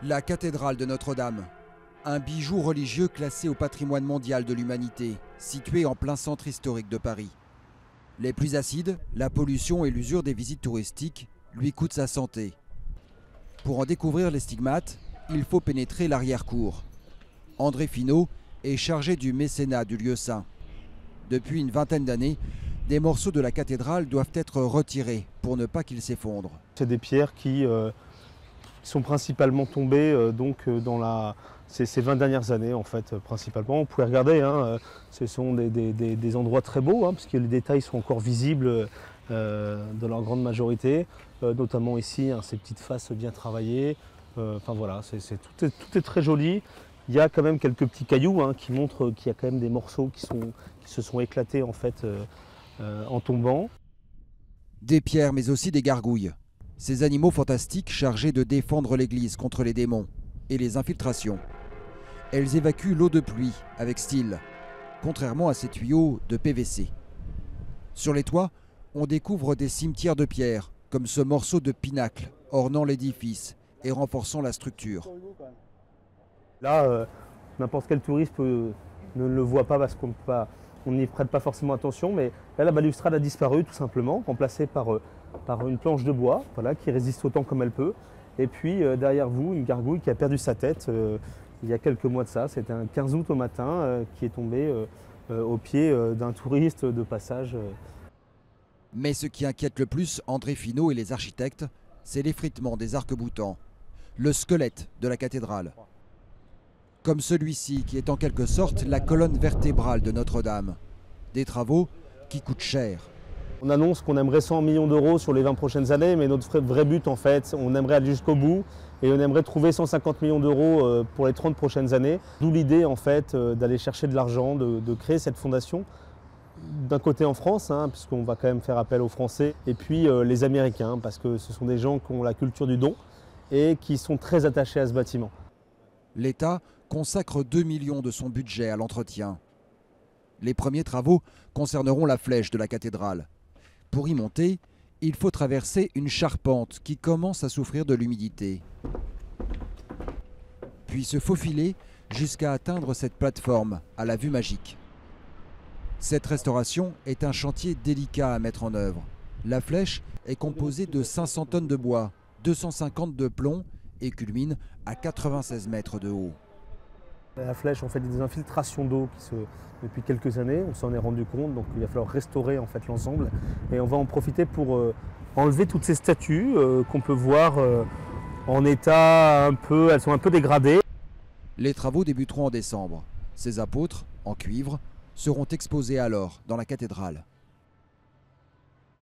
La cathédrale de Notre-Dame, un bijou religieux classé au patrimoine mondial de l'humanité, situé en plein centre historique de Paris. Les pluies acides, la pollution et l'usure des visites touristiques lui coûtent sa santé. Pour en découvrir les stigmates, il faut pénétrer l'arrière-cour. André Finot est chargé du mécénat du lieu saint. Depuis une vingtaine d'années, des morceaux de la cathédrale doivent être retirés pour ne pas qu'ils s'effondrent. C'est des pierres qui sont principalement tombées dans ces 20 dernières années en fait, principalement. Vous pouvez regarder, ce sont des endroits très beaux parce que les détails sont encore visibles dans leur grande majorité, notamment ici, ces petites faces bien travaillées. Enfin voilà, tout est très joli. Il y a quand même quelques petits cailloux qui montrent qu'il y a quand même des morceaux qui se sont éclatés en fait en tombant. Des pierres mais aussi des gargouilles. Ces animaux fantastiques chargés de défendre l'église contre les démons et les infiltrations. Elles évacuent l'eau de pluie avec style, contrairement à ces tuyaux de PVC. Sur les toits, on découvre des cimetières de pierre, comme ce morceau de pinacle ornant l'édifice et renforçant la structure. Là, n'importe quel touriste ne le voit pas parce qu'on n'y prête pas forcément attention, mais là, la balustrade a disparu tout simplement, remplacée par une planche de bois qui résiste autant comme elle peut. Et puis derrière vous, une gargouille qui a perdu sa tête il y a quelques mois de ça. C'était un 15 août au matin qui est tombé au pied d'un touriste de passage. Mais ce qui inquiète le plus André Finot et les architectes, c'est l'effritement des arcs-boutants, le squelette de la cathédrale. Comme celui-ci qui est en quelque sorte la colonne vertébrale de Notre-Dame. Des travaux qui coûtent cher. On annonce qu'on aimerait 100 millions d'euros sur les 20 prochaines années, mais notre vrai but en fait, on aimerait aller jusqu'au bout et on aimerait trouver 150 millions d'euros pour les 30 prochaines années. D'où l'idée en fait d'aller chercher de l'argent, de créer cette fondation. D'un côté en France, puisqu'on va quand même faire appel aux Français, et puis les Américains, parce que ce sont des gens qui ont la culture du don et qui sont très attachés à ce bâtiment. L'État consacre 2 millions de son budget à l'entretien. Les premiers travaux concerneront la flèche de la cathédrale. Pour y monter, il faut traverser une charpente qui commence à souffrir de l'humidité. Puis se faufiler jusqu'à atteindre cette plateforme à la vue magique. Cette restauration est un chantier délicat à mettre en œuvre. La flèche est composée de 500 tonnes de bois, 250 de plomb et culmine à 96 mètres de haut. La flèche, on fait des infiltrations d'eau depuis quelques années, on s'en est rendu compte, donc il va falloir restaurer en fait l'ensemble. Et on va en profiter pour enlever toutes ces statues qu'on peut voir en état elles sont un peu dégradées. Les travaux débuteront en décembre. Ces apôtres, en cuivre, seront exposés alors dans la cathédrale.